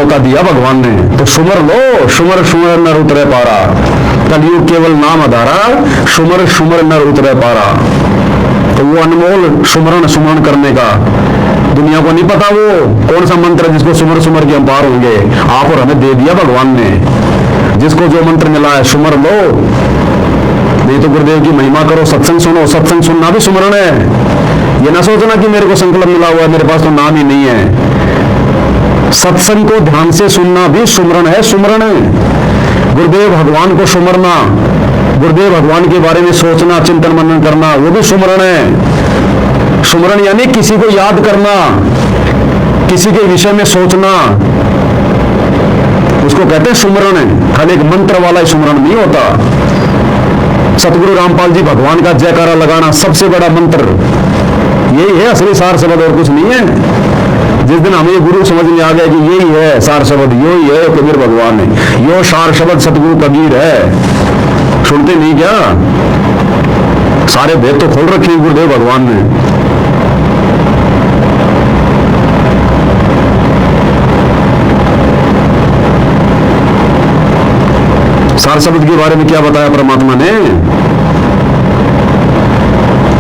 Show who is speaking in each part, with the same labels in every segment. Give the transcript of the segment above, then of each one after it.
Speaker 1: न्योता दिया भगवान ने। तो सुमर लो, सुमर सुमर नर उतरे पारा, कलयुग केवल नाम आधारा, सुमर सुमर नर उतरे पारा। तो वो अनमोल सुमरण सुमरण करने का दुनिया को नहीं पता वो कौन सा मंत्र जिसको सुमर सुमर के हम पार होंगे। आप और हमें दे दिया भगवान ने, जिसको जो मंत्र मिला है सुमर लो। नहीं तो गुरुदेव की महिमा करो, सत्संग सुनो, सत्संग सुनना भी सुमरण है। ये ना सोचना कि मेरे को संकल्प मिला हुआ है, मेरे पास तो नाम ही नहीं है। सत्संग को ध्यान से सुनना भी सुमरण है, सुमरण है। गुरुदेव भगवान को सुमरना, गुरुदेव भगवान के बारे में सोचना, चिंतन मनन करना, वो भी सुमरण है। सुमरण यानी किसी को याद करना, किसी के विषय में सोचना, उसको कहते हैं सुमरण है। खाली एक मंत्र वाला ही सुमरण नहीं होता। सतगुरु रामपाल जी भगवान का जयकारा लगाना सबसे बड़ा मंत्र यही है, असली सार शब्द और कुछ नहीं है। जिस दिन हमें गुरु समझ में आ गया कि यही है सार शब्द, यही है कबीर भगवान है, यो सार शब्द सतगुरु कबीर है। सुनते नहीं क्या? सारे भेद तो खोल रखे गुरुदेव भगवान ने। सार शब्द के बारे में क्या बताया परमात्मा ने?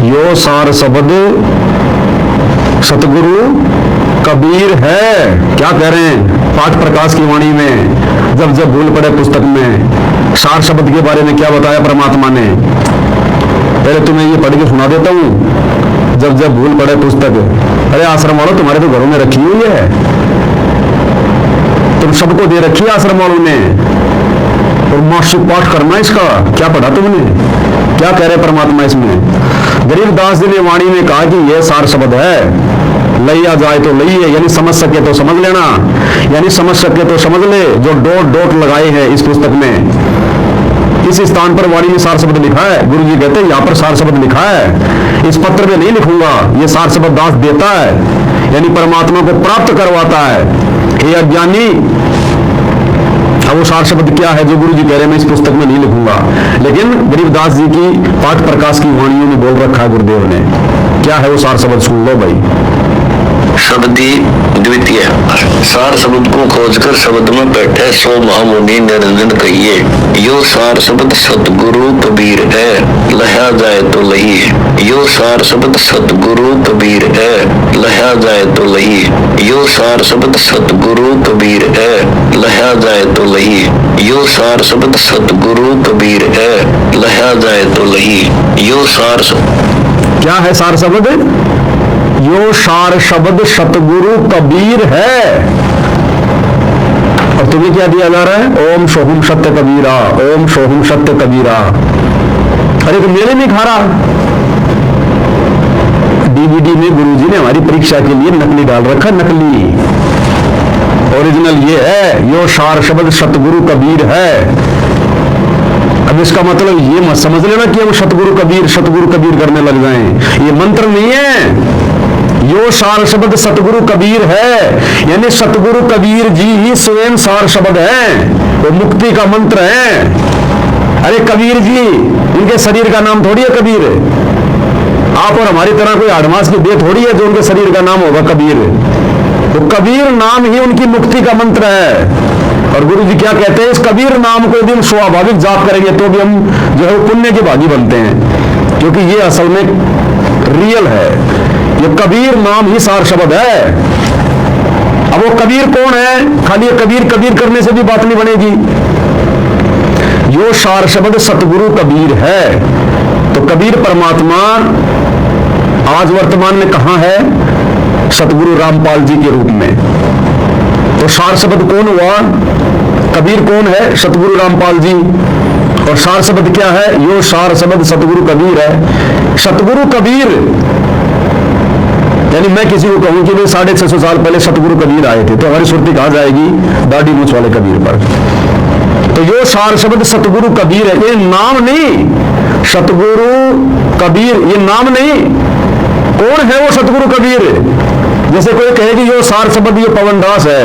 Speaker 1: यो सार शब्द सतगुरु कबीर है। क्या कह रहे हैं पाठ प्रकाश की वाणी में, जब जब भूल पड़े पुस्तक में सार शब्द के बारे में क्या बताया परमात्मा ने? पहले तुम्हें ये पढ़ के सुना देता हूं, जब जब भूल पड़े पुस्तक। अरे आश्रम वालों, तुम्हारे तो घरों में रखी हुई है, तुम सबको दे रखी है आश्रम वालों ने, और मासिक पाठ करना इसका। क्या पढ़ा तुमने? क्या कह रहे परमात्मा इसमें? गरीबदास जी ने वाणी में कहा कि यह सार शब्द है, लिया जाए तो लइए, यानी समझ सके तो समझ लेना, यानी समझ सके तो समझ ले। जो डॉट डॉट लगाए हैं इस पुस्तक में, इस स्थान पर वाणी में सार शब्द लिखा है। गुरु जी कहते हैं यहाँ पर सार शब्द लिखा है, इस पत्र में नहीं लिखूंगा। ये सार शब्द दास देता है, यानी परमात्मा को प्राप्त करवाता है। हे अज्ञानी, अब वो सार शब्द क्या है जो गुरु जी कह रहे हैं मैं इस पुस्तक में नहीं लिखूंगा, लेकिन गरीबदास जी की पाठ प्रकाश की वाणियों में बोल रखा है गुरुदेव ने। क्या है वो सार शब्द? सुन लो भाई।
Speaker 2: शब्दी द्वितीय, सार शब्द को खोजकर शब्द में बैठे सो महामुनि निरंजन कहिए, यो सार शब्द सतगुरु कबीर है, लहा जाए तो लहिए। यो सार शब्द सतगुरु कबीर है, लहा जाए तो लहिए। यो सार शब्द सतगुरु कबीर है, लहा जाए तो लहिए। यो सार शब्द सतगुरु कबीर है, लहा जाए तो लहिए। यो सार
Speaker 1: क्या है सार शब्द? यो सार शब्द सतगुरु कबीर है। और तुम्हें क्या दिया जा रहा है? ओम सोहम सत्य कबीरा, ओम सोहम सत्य कबीरा। अरे तो मेरे में खा रहा। डीवीडी में गुरुजी ने हमारी परीक्षा के लिए नकली डाल रखा, नकली। ओरिजिनल ये है, यो सार शब्द सतगुरु कबीर है। अब इसका मतलब ये मत समझ लेना कि हम सतगुरु कबीर करने लग जाएं। ये मंत्र नहीं है। यो सार शब्द सतगुरु कबीर है, यानी सतगुरु कबीर जी ही स्वयं सार शब्द है, वो मुक्ति का मंत्र है। अरे कबीर जी, उनके शरीर का नाम थोड़ी है कबीर। आप और हमारी तरह कोई आडमास की देह थोड़ी है जो उनके शरीर का नाम होगा कबीर। तो कबीर नाम ही उनकी मुक्ति का मंत्र है। और गुरु जी क्या कहते हैं? इस कबीर नाम को यदि हम स्वाभाविक जाप करेंगे तो भी हम जो है पुण्य के भागी बनते हैं, क्योंकि ये असल में रियल है। ये कबीर नाम ही सार शब्द है। अब वो कबीर कौन है? खाली कबीर करने से भी बात नहीं बनेगी। यो सार शब्द सतगुरु कबीर है। तो कबीर परमात्मा आज वर्तमान में कहां है? सतगुरु रामपाल जी के रूप में। तो सार शब्द कौन हुआ? कबीर कौन है? सतगुरु रामपाल जी। और सार शब्द क्या है? यो सार शब्द सतगुरु कबीर है। सतगुरु कबीर यानी मैं किसी को कहूं कि वे 650 साल पहले सतगुरु कबीर आए थे, तो हमारी सुर्ती कहां जाएगी? दाढ़ी मूछ वाले कबीर पर। तो यो सार शब्द सतगुरु कबीर है, ये नाम नहीं। सतगुरु कबीर ये नाम नहीं। कौन है वो सतगुरु कबीर? जैसे कोई कहे कि यो सार शब्द ये पवनदास है,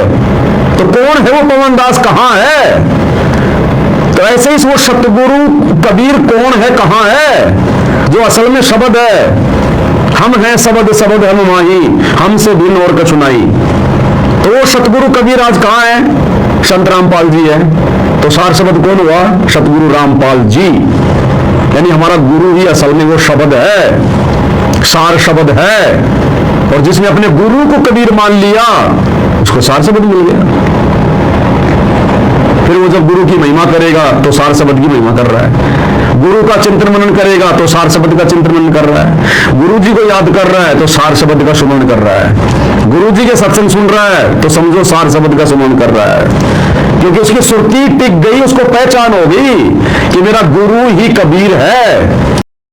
Speaker 1: तो कौन है वो पवनदास? कहां है? तो ऐसे ही वो सतगुरु कबीर कौन है, कहां है? जो असल में शब्द है। हम हैं शब्द शब्द हम माही, हमसे भिन्न और कछु नहीं। तो वो सतगुरु कबीर आज कहां है? संत रामपाल जी है। तो सार शब्द कौन हुआ? सतगुरु रामपाल जी। यानी हमारा गुरु ही असल में वो शब्द है, सार शब्द है। और जिसने अपने गुरु को कबीर मान लिया उसको सार शब्द मिल गया। फिर वो जब गुरु की महिमा करेगा तो सार शब्द की महिमा कर रहा है, गुरु का चिंतन मनन करेगा तो सार शब्द का चिंतन मनन कर रहा है, गुरु जी को याद कर रहा है तो सार शब्द का सुमन कर रहा है, गुरु जी के सत्संग सुन रहा है तो समझो सार शब्द का सुमन कर रहा है। क्योंकि उसकी सुरती टिक गई, उसको पहचान होगी कि मेरा गुरु ही कबीर है।